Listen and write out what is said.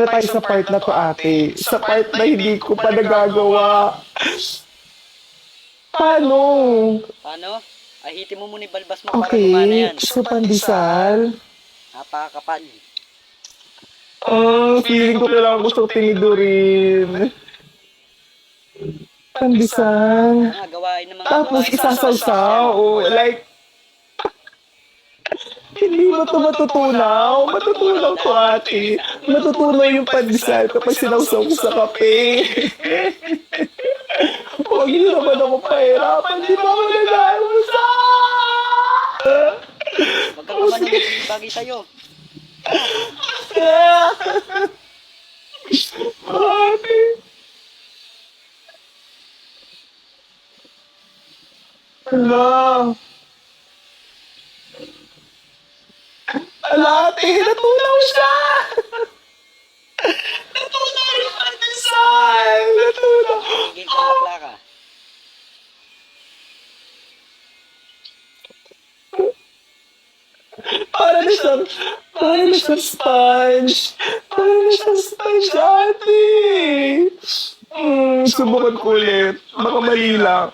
Na tayo sa part na to, ate. Sa part na hindi ko pa nagagawa. Paano? Paano? Ahitin mo muna yung balbas mo para gumana Okay, yan. so pandesal. Napakakapal. Feeling ko kailangan ko siyang tinidurin. Pandesal. Mga gawain ng mga Tapos gawain. isasawsaw. Like, hindi mo to matutunaw. Matutunaw to, ate. Matutunaw yung pandesal kapag sinawsaw mo sa kape. Huwag niyo naman ako pahirapan. Di ba ako nag-aalmusal? Huwag kang kumano ng bagay sa'yo. Ate. Ala. Ala, ate. Natunaw siya. Natunaw yung pandesal. Natunaw. Tigil ka bakla ka. Para na siyang sponge. Para na siyang sponge, ate. Subukan ko ulit. Baka mali lang.